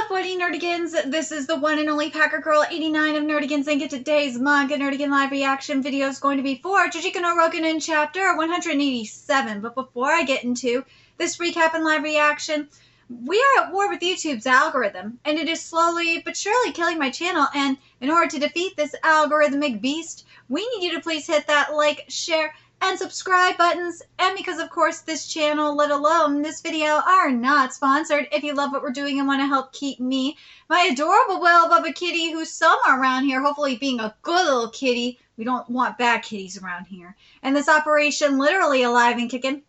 up, Woody Nerdigans? This is the one and only Packer Girl 89 of Nerdigans, and today's Manga Nerdigan live reaction video is going to be for Juujika no Rokunin chapter 187. But before I get into this recap and live reaction, we are at war with YouTube's algorithm, and it is slowly but surely killing my channel. And in order to defeat this algorithmic beast, we need you to please hit that like, share, and subscribe buttons. And because of course this channel, let alone this video, are not sponsored, if you love what we're doing and want to help keep me, my adorable Will Bubba kitty, who's somewhere around here, hopefully being a good little kitty. We don't want bad kitties around here. And this operation literally alive and kicking,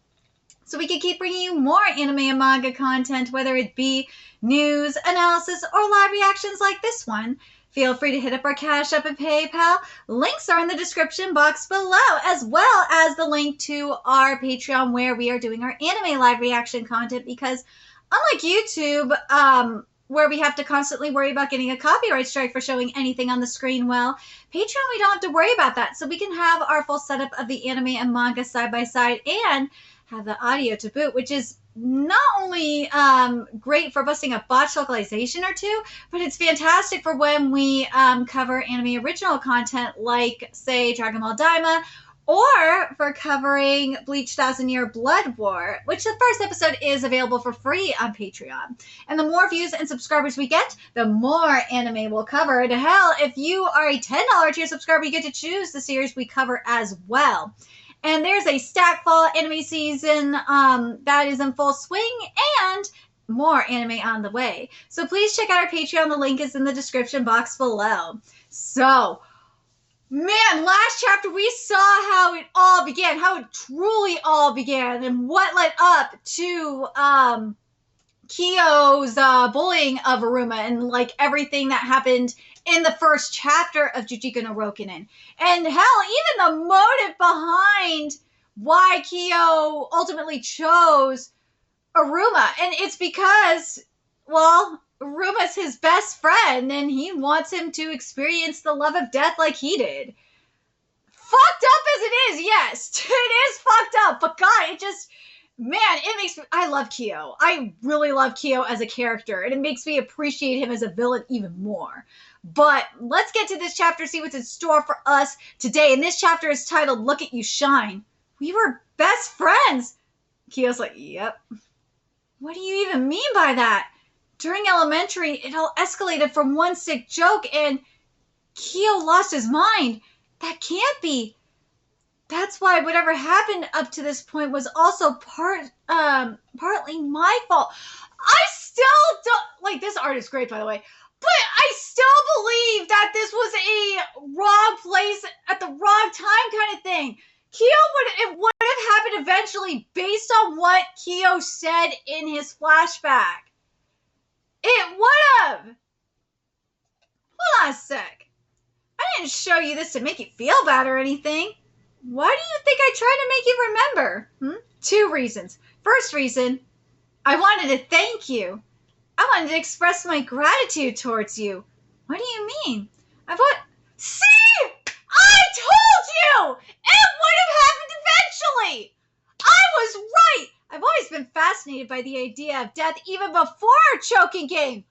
so we can keep bringing you more anime and manga content, whether it be news, analysis, or live reactions like this one. Feel free to hit up our Cash App and PayPal. Links are in the description box below, as well as the link to our Patreon, where we are doing our anime live reaction content, because unlike YouTube, where we have to constantly worry about getting a copyright strike for showing anything on the screen, well, Patreon, we don't have to worry about that. So we can have our full setup of the anime and manga side by side and have the audio to boot, which is not only great for busting a botched localization or two, but it's fantastic for when we cover anime original content like, say, Dragon Ball Daima, or for covering Bleach 1000-Year Blood War, which the first episode is available for free on Patreon. And the more views and subscribers we get, the more anime we'll cover. And hell, if you are a $10 tier subscriber, you get to choose the series we cover as well. And there's a Stackfall anime season that is in full swing, and more anime on the way. So please check out our Patreon. The link is in the description box below. So, man, last chapter we saw how it all began, how it truly all began, and what led up to Kio's bullying of Aruma, and like everything that happened in the first chapter of Juujika no Rokunin. And hell, even the motive behind why Kio ultimately chose Aruma. And it's because, well, Aruma's his best friend, and he wants him to experience the love of death like he did. Fucked up as it is, yes. It is fucked up, but God, it just, man, it makes me, I love Kio. I really love Kio as a character, and it makes me appreciate him as a villain even more. But let's get to this chapter, see what's in store for us today. And this chapter is titled, Look at You Shine. We were best friends. Kio's like, yep. What do you even mean by that? During elementary, it all escalated from one sick joke, and Kio lost his mind. That can't be. That's why whatever happened up to this point was also partly my fault. I still don't, like, this art is great, by the way, but I still believe that this was a wrong place at the wrong time kind of thing. It would have happened eventually based on what Kio said in his flashback. It would have. Hold on a sec. I didn't show you this to make you feel bad or anything. Why do you think I tried to make you remember? Two reasons. First reason, I wanted to thank you. I wanted to express my gratitude towards you. What do you mean? See? I told you! It would have happened eventually! I was right! I've always been fascinated by the idea of death even before our choking game.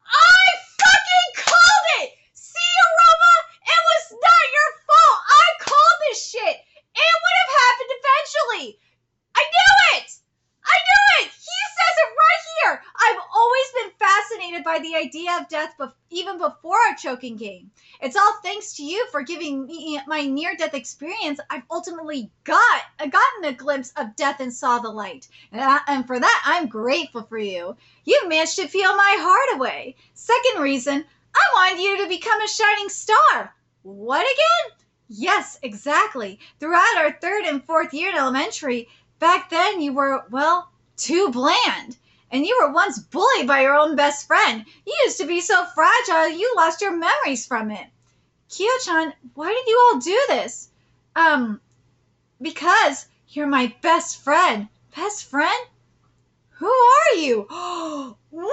I fucking called it! See, Aruma? It was not your fault! I called this shit! It would have happened eventually! I knew it! I knew it! He says it right here! I've always been fascinated by the idea of death even before our choking game. It's all thanks to you for giving me my near-death experience. I've ultimately gotten a glimpse of death and saw the light. And for that, I'm grateful for you. You managed to peel my heart away. Second reason, I wanted you to become a shining star. What again? Yes, exactly. Throughout our third and fourth year in elementary, back then you were, well, too bland. And you were once bullied by your own best friend. You used to be so fragile, you lost your memories from it. Kio-chan, why did you all do this? Because you're my best friend. Best friend? Who are you? Woo!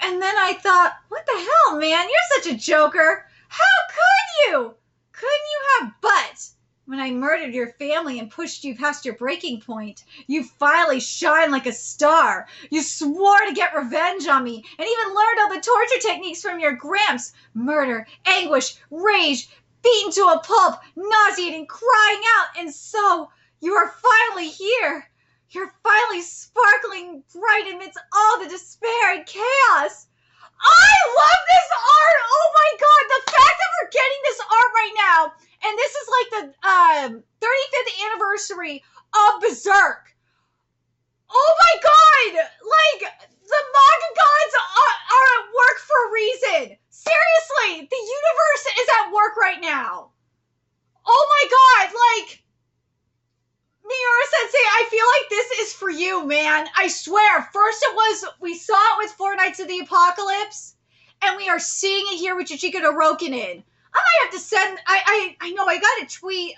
And then I thought, what the hell, man? You're such a joker. How could you? Couldn't you have butt? When I murdered your family and pushed you past your breaking point, you finally shine like a star. You swore to get revenge on me and even learned all the torture techniques from your gramps. Murder, anguish, rage, beaten to a pulp, nauseating, crying out, and so you are finally here. You're finally sparkling bright amidst all the despair and chaos. I love this art! Oh my god, the fact that we're getting this art right now, and this is like the 35th anniversary of Berserk. Oh my god! Like, the manga gods are at work for a reason. Seriously, the universe is at work right now. Oh my god, like, Miura Sensei, I feel like this is for you, man. I swear. First we saw it with Four Knights of the Apocalypse, and we are seeing it here with Juujika no Rokunin. I might have to send, I know I gotta tweet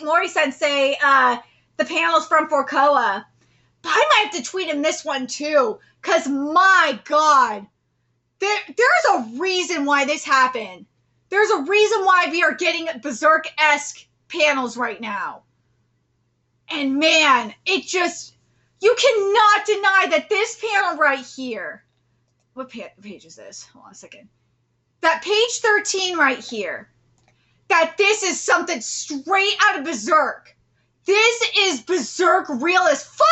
Mori Sensei, the panels from Forcoa, but I might have to tweet him this one too, cause my god, there's a reason why this happened. There's a reason why we are getting Berserk-esque panels right now. And man, it just, you cannot deny that this panel right here, what page is this? Hold on a second. That page 13 right here, that this is something straight out of Berserk. This is Berserk real as fuck.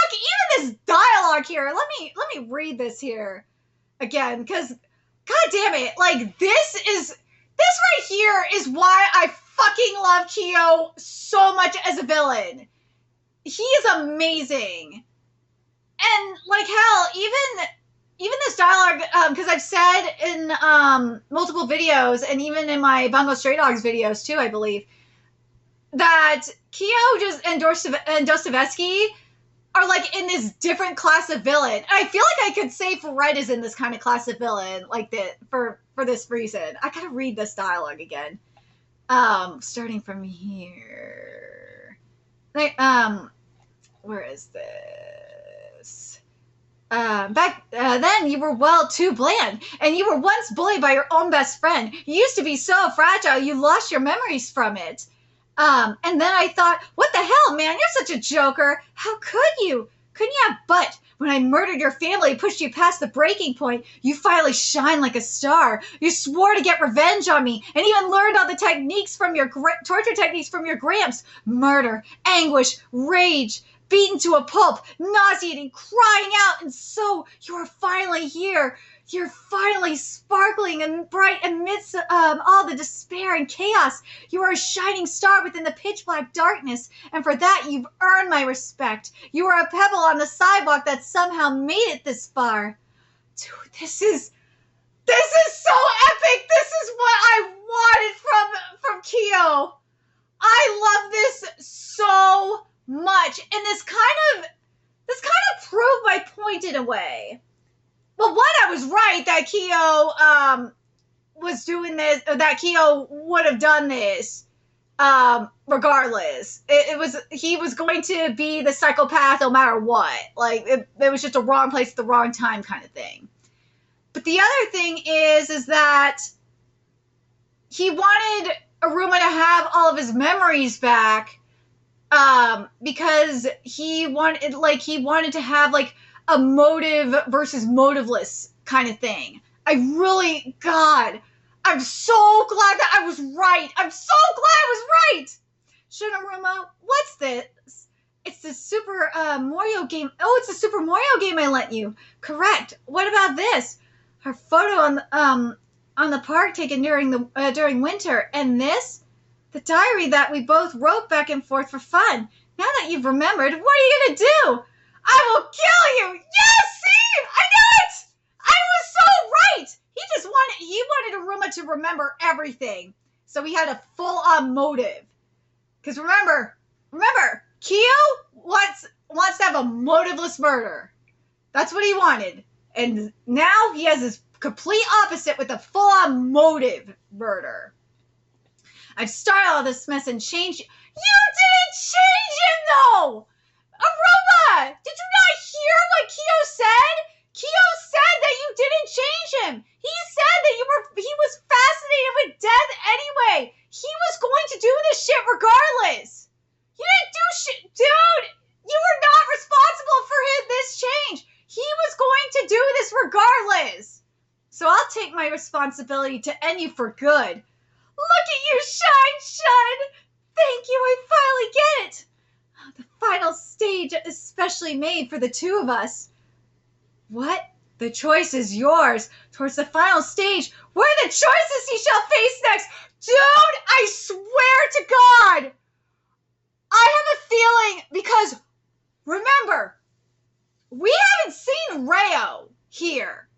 Even this dialogue here, let me read this here again, because god damn it, like this right here is why I fucking love Kio so much as a villain. He is amazing. And like hell, even this dialogue, because I've said in multiple videos, and even in my Bungo Stray Dogs videos too, I believe, that Kio and Dostoevsky are like in this different class of villain. And I feel like I could say Fred is in this kind of class of villain, like that for this reason. I gotta read this dialogue again. Starting from here. Like, where is this? Back then you were well too bland, and you were once bullied by your own best friend. You used to be so fragile, you lost your memories from it. And then I thought, what the hell, man? You're such a joker. How could you? Couldn't you have? But when I murdered your family, pushed you past the breaking point, you finally shine like a star. You swore to get revenge on me, and even learned all the techniques from your torture techniques from your gramps. Murder, anguish, rage, beaten to a pulp, nauseating, crying out, and so you are finally here. You're finally sparkling and bright amidst all the despair and chaos. You are a shining star within the pitch black darkness, and for that you've earned my respect. You are a pebble on the sidewalk that somehow made it this far. Dude, this is so epic. This is what I wanted from Kio. I love this so much, and this kind of proved my point in a way. Well, one, I was right that Kio was doing this, or that Kio would have done this regardless. He was going to be the psychopath no matter what. Like, it was just a wrong place at the wrong time kind of thing. But the other thing is that he wanted Aruma to have all of his memories back because he wanted to have like a motive versus motiveless kind of thing. I'm so glad that I was right. I'm so glad I was right. Shunaruma, what's this? It's the Super Mario game. Oh, it's the Super Mario game I lent you. Correct. What about this? Our photo on the park taken during winter, and this, the diary that we both wrote back and forth for fun. Now that you've remembered, what are you gonna do? I will kill you! Yes, see? I knew it! I was so right! He wanted Aruma to remember everything. So he had a full-on motive. Because remember, Kio wants to have a motiveless murder. That's what he wanted. And now he has his complete opposite with a full-on motive murder. I've started all this mess and changed you. You didn't change him, though! Aruma! Did you not hear what Kio said? Kio said that you didn't change him. He said that he was fascinated with death anyway. He was going to do this shit regardless. to do this regardless. So I'll take my responsibility to end you for good. Look at you shine, Shun! Thank you, I finally get it! The final stage is specially made for the two of us. What? The choice is yours. Towards the final stage, what are the choices he shall face next? Dude, I swear to God! I have a feeling, because, remember, we haven't seen Reo here.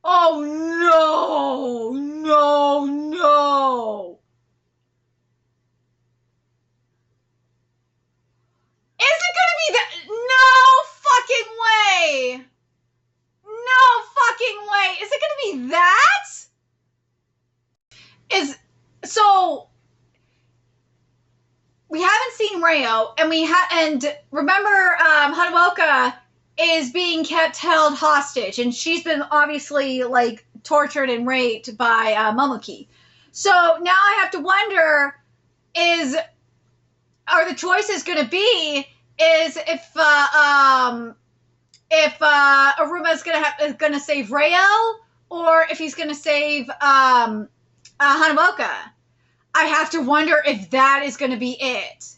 Oh, no, no, no. Is it gonna be that? No fucking way. No fucking way. Is it gonna be that? So we haven't seen Reo, and remember, Hanaoka is being held hostage, and she's been obviously like tortured and raped by Momoki. So now I have to wonder: are the choices going to be if Aruma's going to save Reo, or if he's going to save Hanaoka? I have to wonder if that is going to be it.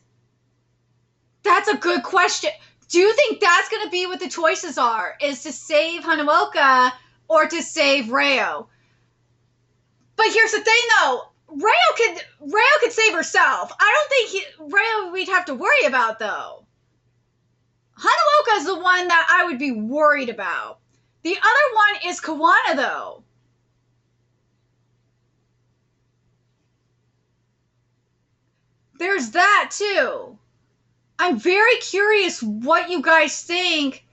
That's a good question. Do you think that's going to be what the choices are? Is to save Hanaoka or to save Reo? But here's the thing, though. Reo could save herself. I don't think Reo we'd have to worry about, though. Hanaoka is the one that I would be worried about. The other one is Kawana, though. There's that, too. I'm very curious what you guys think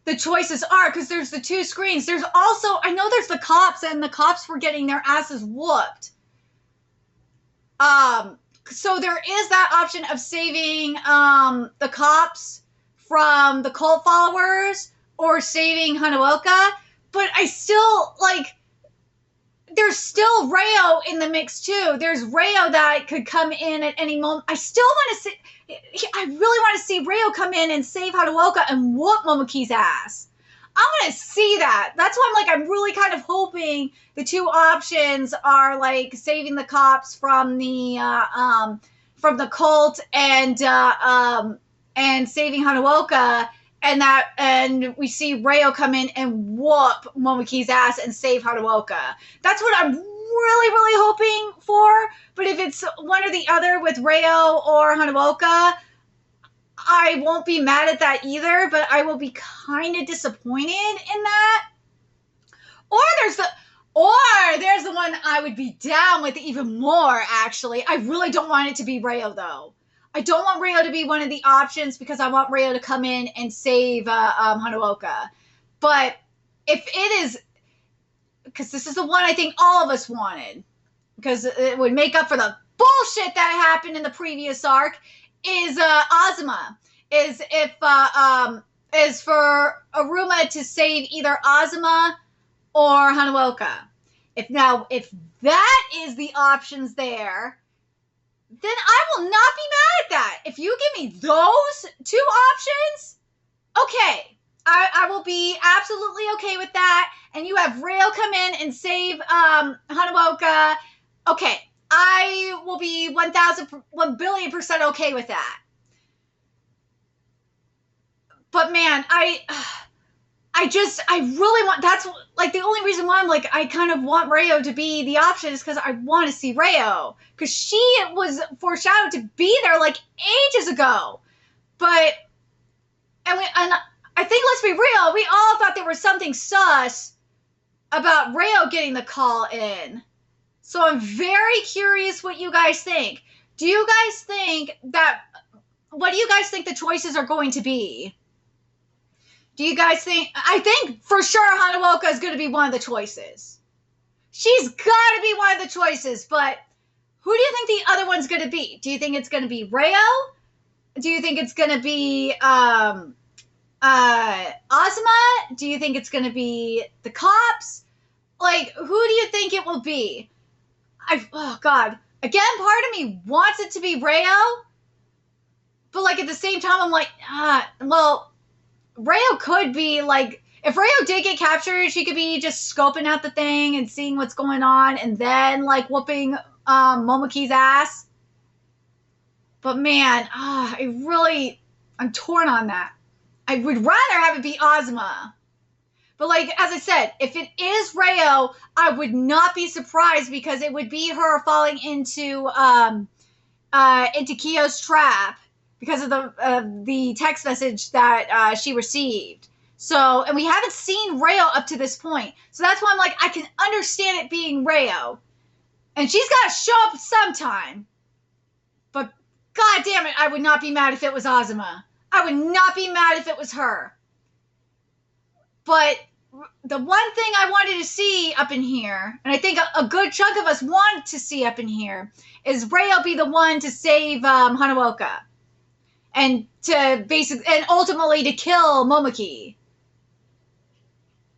the choices are, because there's the two screens. There's also, I know there's the cops, and the cops were getting their asses whooped. So there is that option of saving the cops from the cult followers or saving Hanaoka, but I still, like, there's still Reo in the mix too. There's Reo that could come in at any moment. I really want to see Reo come in and save Hanaoka and whoop Momoki's ass. I want to see that. That's why I'm really kind of hoping the two options are like saving the cops from the cult and saving Hanaoka, and we see Reo come in and whoop Momoki's ass and save Hanaoka. That's what I'm really, really hoping for. But if it's one or the other with Reo or Hanaoka, I won't be mad at that either, but I will be kind of disappointed in that. Or there's the one I would be down with even more, actually. I really don't want it to be Reo, though. I don't want Reo to be one of the options because I want Reo to come in and save Hanaoka. But if it is, because this is the one I think all of us wanted, because it would make up for the bullshit that happened in the previous arc, is Azuma. Is for Aruma to save either Azuma or Hanaoka. If that is the options there, then I will not be mad at that. If you give me those two options, okay. I will be absolutely okay with that. And you have Reo come in and save Hanaoka. Okay. I will be 1,000,000,000% okay with that. But man, I really want, that's like the only reason why I'm like, I kind of want Reo to be the option is because I want to see Reo. Because she was foreshadowed to be there like ages ago. But, and I think, let's be real, we all thought there was something sus about Reo getting the call in. So I'm very curious what you guys think. What do you guys think the choices are going to be? Do you guys think, I think for sure Hanaoka is going to be one of the choices. She's got to be one of the choices, but who do you think the other one's going to be? Do you think it's going to be Reo? Do you think it's going to be Azuma? Do you think it's going to be the cops? Like, who do you think it will be? Oh God. Again, part of me wants it to be Reo, but like at the same time, I'm like, well, Reo could be like, if Reo did get captured, she could be just scoping out the thing and seeing what's going on and then like whooping Momoki's ass. But man, I'm torn on that. I would rather have it be Ozma. But like, as I said, if it is Reo, I would not be surprised because it would be her falling into Kio's trap because of the text message that she received. So, and we haven't seen Reo up to this point. So that's why I'm like, I can understand it being Reo. And she's got to show up sometime. But god damn it, I would not be mad if it was Ozma. I would not be mad if it was her. But the one thing I wanted to see up in here, and I think a good chunk of us want to see up in here, is Reo be the one to save Hanaoka. And ultimately to kill Momoki.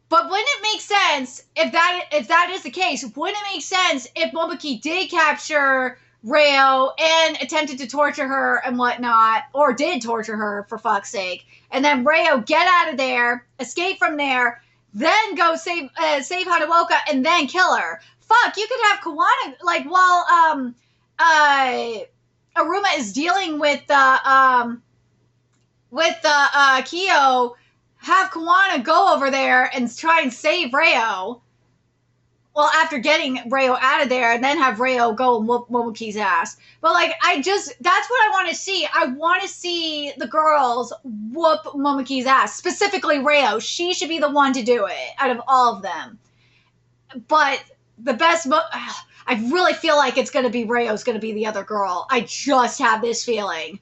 But wouldn't it make sense if that is the case? Wouldn't it make sense if Momoki did capture Reo and attempted to torture her and whatnot, or did torture her for fuck's sake, and then Reo get out of there, escape from there, then go save Hanaoka and then kill her? Fuck, you could have Kawana like while Aruma is dealing with Kio, have Kawana go over there and try and save Reo. Well, after getting Reo out of there, and then have Reo go and whoop Momoki's ass. But like, that's what I want to see. I want to see the girls whoop Momoki's ass. Specifically Reo. She should be the one to do it out of all of them. But the best, I really feel like it's going to be Reo's going to be the other girl. I just have this feeling.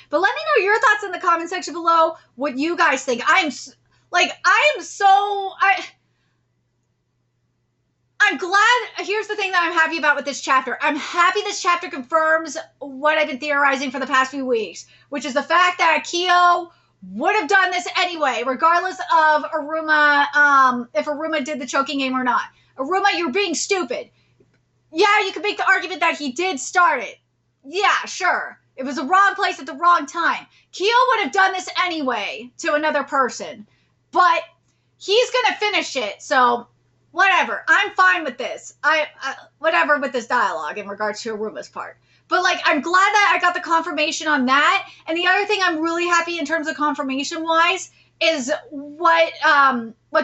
But let me know your thoughts in the comment section below. What you guys think. I'm glad. Here's the thing that I'm happy about with this chapter. I'm happy this chapter confirms what I've been theorizing for the past few weeks, which is the fact that Kio would have done this anyway, regardless of Aruma, if Aruma did the choking game or not. Aruma, you're being stupid. Yeah, you could make the argument that he did start it. Yeah, sure. It was the wrong place at the wrong time. Kio would have done this anyway to another person, but he's going to finish it, so whatever. I'm fine with this. Whatever with this dialogue in regards to Aruma's part. But like, I'm glad that I got the confirmation on that. And the other thing I'm really happy in terms of confirmation wise is what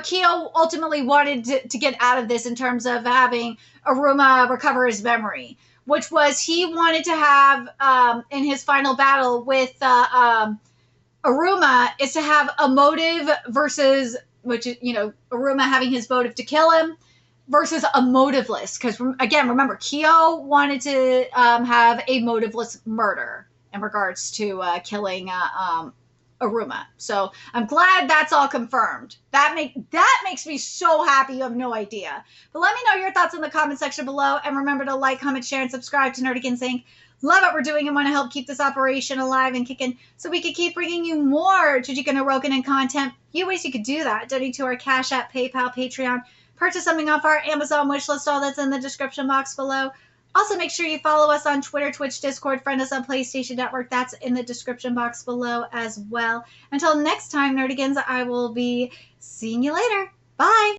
Kio ultimately wanted to get out of this in terms of having Aruma recover his memory, which was he wanted to have in his final battle with Aruma is to have a motive versus, which is, Aruma having his motive to kill him versus a motiveless. Because, again, remember, Kio wanted to have a motiveless murder in regards to killing Aruma. So I'm glad that's all confirmed. That makes me so happy you have no idea. But let me know your thoughts in the comment section below. And remember to like, comment, share, and subscribe to Nerdigans Inc. Love what we're doing and want to help keep this operation alive and kicking so we can keep bringing you more Juujika and Rokunin content. Few ways you could do that. Donate to our Cash App, PayPal, Patreon. Purchase something off our Amazon wishlist. All that's in the description box below. Also, make sure you follow us on Twitter, Twitch, Discord. Friend us on PlayStation Network. That's in the description box below as well. Until next time, Nerdigans, I will be seeing you later. Bye!